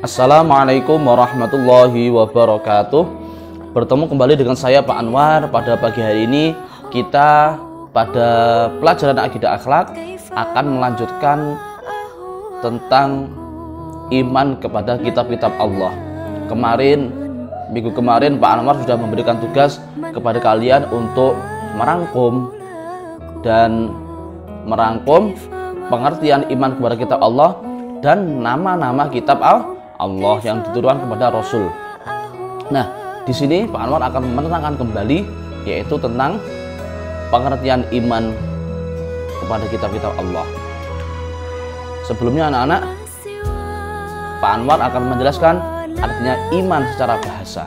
Assalamualaikum warahmatullahi wabarakatuh. Bertemu kembali dengan saya Pak Anwar. Pada pagi hari ini kita pada pelajaran akidah akhlak akan melanjutkan tentang iman kepada kitab-kitab Allah. Minggu kemarin Pak Anwar sudah memberikan tugas kepada kalian untuk merangkum pengertian iman kepada kitab Allah dan nama-nama kitab Allah yang diturunkan kepada Rasul. Nah, di sini Pak Anwar akan menerangkan kembali yaitu tentang pengertian iman kepada kitab-kitab Allah. Sebelumnya anak-anak, Pak Anwar akan menjelaskan artinya iman secara bahasa.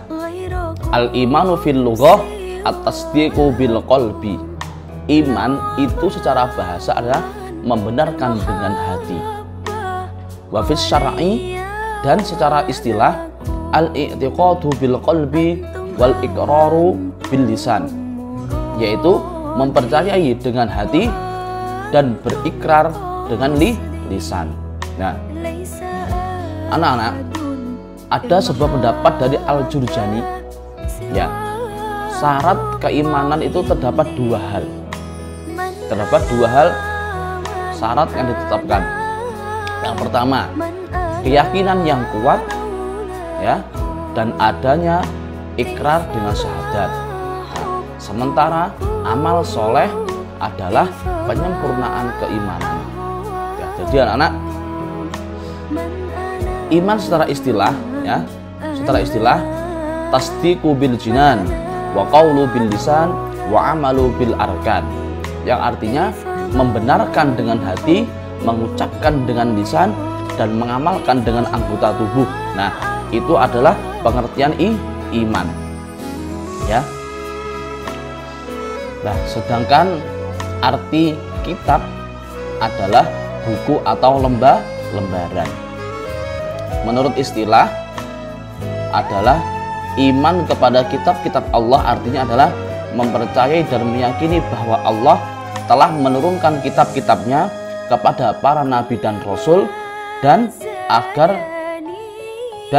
Al-imanu fil lughah at-tasdiqu bil qalbi. Iman itu secara bahasa adalah membenarkan dengan hati. Wa fis syar'i, dan secara istilah al-i'tiqadu bil qalbi wal iqraru bil lisan, yaitu mempercayai dengan hati dan berikrar dengan lisan. Nah, anak-anak, ada sebuah pendapat dari Al-Jurjani, ya, syarat keimanan itu terdapat dua hal syarat yang ditetapkan. Yang pertama, keyakinan yang kuat, ya, dan adanya ikrar dengan syahadat. Nah, sementara amal soleh adalah penyempurnaan keimanan. Ya, jadi anak-anak, iman secara istilah, ya, tasdiqu bil jinan wa qawlu bil lisan wa amalu bil arkan, yang artinya membenarkan dengan hati, mengucapkan dengan lisan, dan mengamalkan dengan anggota tubuh. Nah, itu adalah pengertian iman, ya. Nah, sedangkan arti kitab adalah buku atau lembaran. Menurut istilah adalah iman kepada kitab-kitab Allah artinya adalah mempercayai dan meyakini bahwa Allah telah menurunkan kitab-kitabnya kepada para nabi dan rasul, dan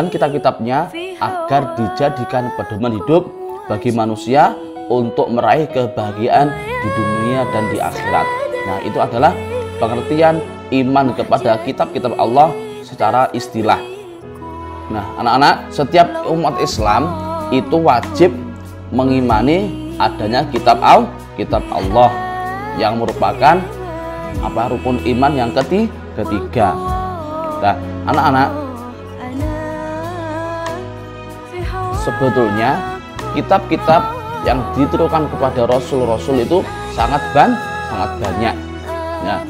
kitab-kitabnya agar dijadikan pedoman hidup bagi manusia untuk meraih kebahagiaan di dunia dan di akhirat. Nah, itu adalah pengertian iman kepada kitab-kitab Allah secara istilah. Nah, anak-anak, setiap umat Islam itu wajib mengimani adanya kitab Allah yang merupakan rukun iman yang ketiga. Nah, anak-anak, sebetulnya kitab-kitab yang diturunkan kepada rasul-rasul itu sangat banyak, ya.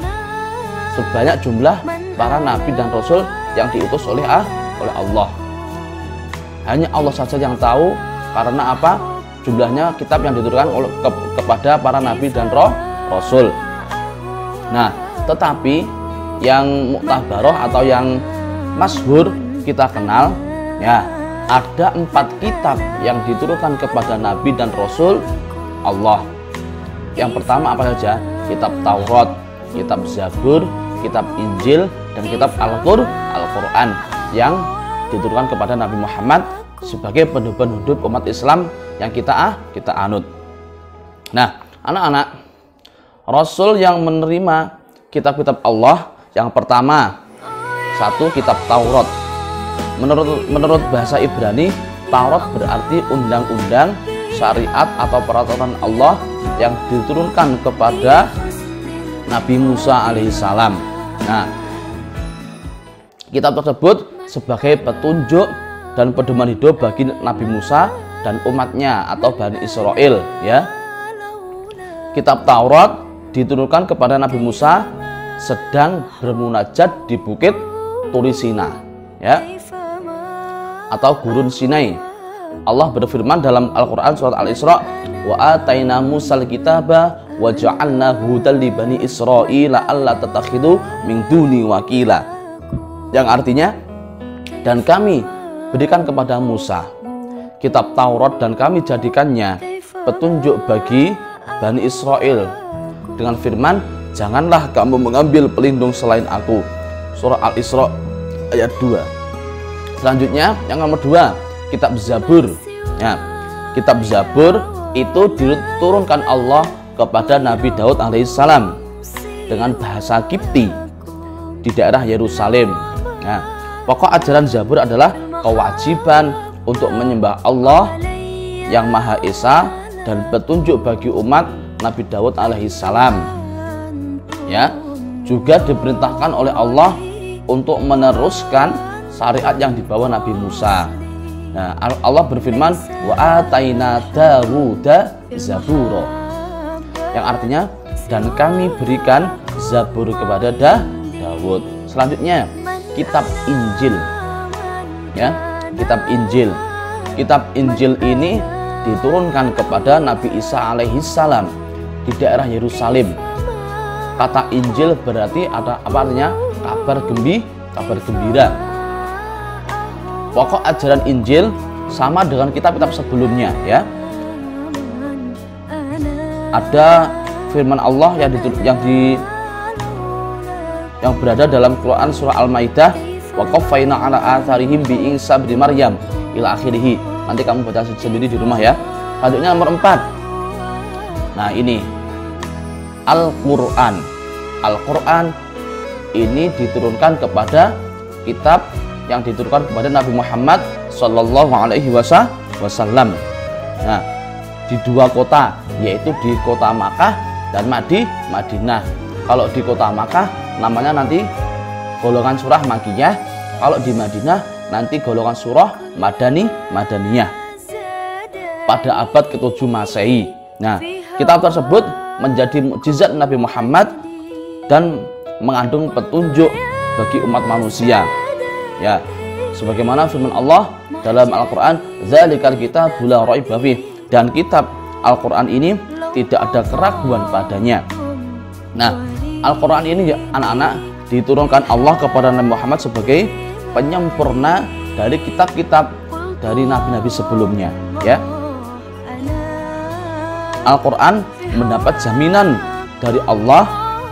Sebanyak jumlah para nabi dan rasul yang diutus oleh Allah. Hanya Allah saja yang tahu karena jumlahnya kitab yang diturunkan kepada para nabi dan rasul. Nah, tetapi yang muktabaroh atau yang masyhur kita kenal, ya, ada 4 kitab yang diturunkan kepada nabi dan rasul Allah. Yang pertama apa saja? Kitab Taurat, kitab Zabur, kitab Injil, dan kitab Al-Quran yang diturunkan kepada Nabi Muhammad sebagai pedoman hidup umat Islam yang kita anut. Nah, anak-anak, rasul yang menerima kitab-kitab Allah yang pertama, satu, kitab Taurat. Menurut bahasa Ibrani, Taurat berarti undang-undang, syariat atau peraturan Allah yang diturunkan kepada Nabi Musa alaihissalam. Nah, kitab tersebut sebagai petunjuk dan pedoman hidup bagi Nabi Musa dan umatnya atau Bani Israel, ya. Kitab Taurat diturunkan kepada Nabi Musa sedang bermunajat di bukit Turisina, ya, atau gurun Sinai. Allah berfirman dalam Al-Quran surat Al-Isra, wa ataina Musal kitaba wa ja'alna hudal li bani Israila alla tatakhidu min duni wakila, yang artinya, dan kami berikan kepada Musa kitab Taurat dan kami jadikannya petunjuk bagi Bani Israel dengan firman, janganlah kamu mengambil pelindung selain aku. Surah Al-Isra ayat 2. Selanjutnya yang nomor 2, kitab Zabur. Ya, kitab Zabur itu diturunkan Allah kepada Nabi Daud alaihissalam dengan bahasa Kipti di daerah Yerusalem. Nah, pokok ajaran Zabur adalah kewajiban untuk menyembah Allah yang Maha Esa dan petunjuk bagi umat Nabi Daud alaihissalam. Ya, juga diperintahkan oleh Allah untuk meneruskan syariat yang dibawa Nabi Musa. Nah, Allah berfirman, wa ataina Dawuda Zabura, yang artinya dan kami berikan Zabur kepada Daud. Selanjutnya kitab Injil. Ya, kitab Injil. Kitab Injil ini diturunkan kepada Nabi Isa alaihissalam di daerah Yerusalem. Kata Injil berarti ada apa artinya? Kabar gembira. Pokok ajaran Injil sama dengan kitab-kitab sebelumnya, ya. Ada firman Allah yang berada dalam Quran surah Al-Maidah, wa qaffayna ala atharihim bi Isa bin Maryam ila akhirih. Nanti kamu baca sendiri di rumah, ya. Selanjutnya nomor 4. Nah, ini Al-Qur'an. Al-Qur'an ini diturunkan kepada kitab yang diturunkan kepada Nabi Muhammad Sallallahu Alaihi Wasallam. Nah, di 2 kota, yaitu di kota Makkah dan Madinah. Kalau di kota Makkah namanya nanti golongan surah Makkiyah, kalau di Madinah nanti golongan surah Madaniyah. Pada abad ke-7 Masehi. Nah, kitab tersebut menjadi mukjizat Nabi Muhammad dan mengandung petunjuk bagi umat manusia. Ya, sebagaimana firman Allah dalam Al-Qur'an, "Dzalikal kitabu la raiba fih." Dan kitab Al-Qur'an ini tidak ada keraguan padanya. Nah, Al-Qur'an ini ya, anak-anak, diturunkan Allah kepada Nabi Muhammad sebagai penyempurna dari kitab-kitab dari nabi-nabi sebelumnya, ya. Al-Quran mendapat jaminan dari Allah,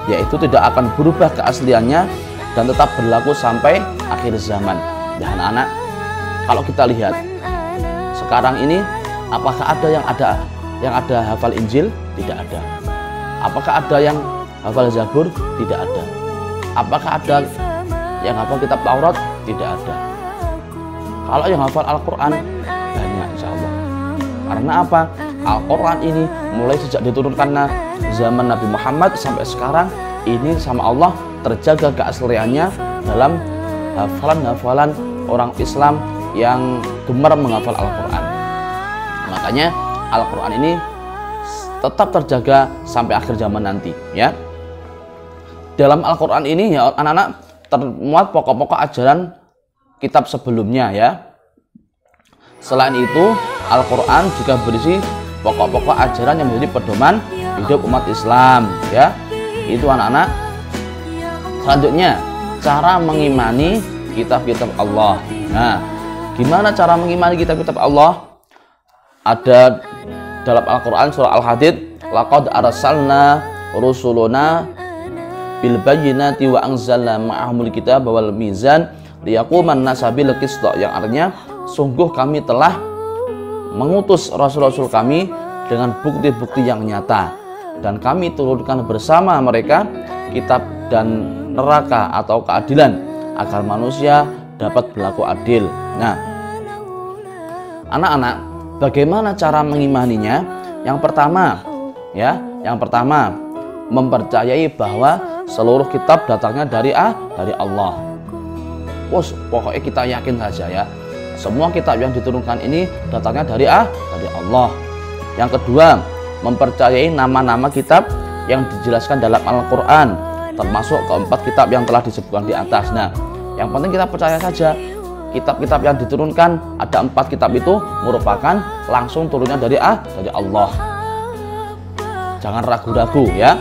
yaitu tidak akan berubah keasliannya dan tetap berlaku sampai akhir zaman. Ya anak-anak, kalau kita lihat sekarang ini, apakah ada yang ada hafal Injil? Tidak ada. Apakah ada yang hafal Zabur? Tidak ada. Apakah ada yang hafal kitab Taurat? Tidak ada. Kalau yang hafal Al-Quran banyak, insya Allah. Karena apa? Al-Quran ini mulai sejak diturunkan zaman Nabi Muhammad sampai sekarang ini sama Allah terjaga keasliannya dalam hafalan-hafalan orang Islam yang gemar menghafal Al-Quran. Makanya Al-Quran ini tetap terjaga sampai akhir zaman nanti, ya. Dalam Al-Quran ini, ya anak-anak, termuat pokok-pokok ajaran kitab sebelumnya, ya. Selain itu, Al-Quran juga berisi pokok-pokok ajaran yang menjadi pedoman hidup umat Islam, ya. Itu anak-anak. Selanjutnya, cara mengimani kitab-kitab Allah. Nah, gimana cara mengimani kitab-kitab Allah? Ada dalam Al-Quran surah Al-Hadid, laqad arsalna rusuluna bil bayyinati wa anzalna ma'ahumul kitaba wal mizan liyaquman nasu bil qist, yang artinya sungguh kami telah mengutus rasul-rasul kami dengan bukti-bukti yang nyata, dan kami turunkan bersama mereka kitab dan neraka atau keadilan agar manusia dapat berlaku adil. Nah, anak-anak, bagaimana cara mengimaninya? Yang pertama, ya, mempercayai bahwa seluruh kitab datangnya dari Allah. Pokoknya kita yakin saja, ya. Semua kitab yang diturunkan ini datangnya dari Allah. Yang kedua, mempercayai nama-nama kitab yang dijelaskan dalam Al-Quran, termasuk keempat kitab yang telah disebutkan di atas. Nah, yang penting kita percaya saja kitab-kitab yang diturunkan, ada 4 kitab itu merupakan langsung turunnya dari Allah. Jangan ragu-ragu, ya.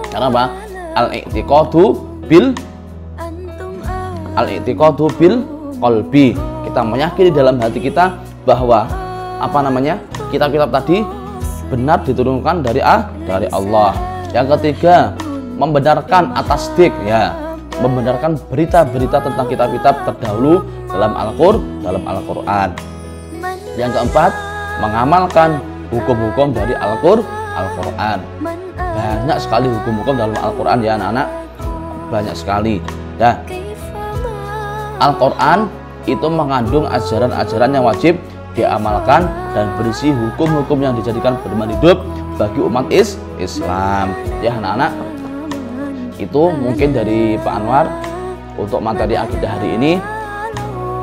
Karena apa? Al-i'tiqadu bil qalbi. Kita meyakini dalam hati kita bahwa kitab-kitab tadi benar diturunkan dari Allah. Yang ketiga, membenarkan atas dik, ya, membenarkan berita-berita tentang kitab-kitab terdahulu dalam Al-Quran. Yang keempat, mengamalkan hukum-hukum dari Al-Quran. Banyak sekali hukum-hukum dalam Al-Quran ya anak-anak, banyak sekali ya. Al-Quran itu mengandung ajaran-ajaran yang wajib diamalkan dan berisi hukum-hukum yang dijadikan pedoman hidup bagi umat Islam ya anak-anak. Itu mungkin dari Pak Anwar untuk materi akidah hari ini.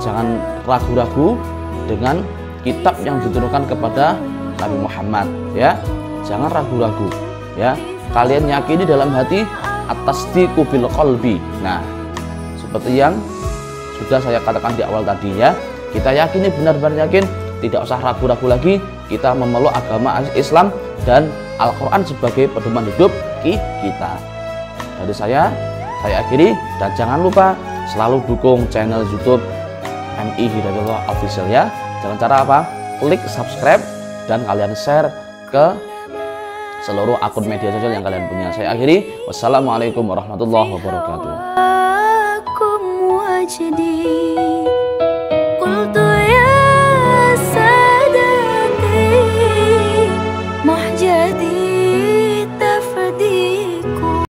Jangan ragu-ragu dengan kitab yang diturunkan kepada Nabi Muhammad ya, jangan ragu-ragu ya. Kalian yakini dalam hati, at-tasdiqu bil qalbi. Nah, seperti yang sudah saya katakan di awal tadi ya, kita yakini, benar-benar yakin, tidak usah ragu-ragu lagi. Kita memeluk agama Islam dan Al-Quran sebagai pedoman hidup kita. Dari saya akhiri, dan jangan lupa selalu dukung channel YouTube MI Hidayatullah Official ya. Dengan cara apa? Klik subscribe dan kalian share ke seluruh akun media sosial yang kalian punya. Saya akhiri, wassalamualaikum warahmatullahi wabarakatuh.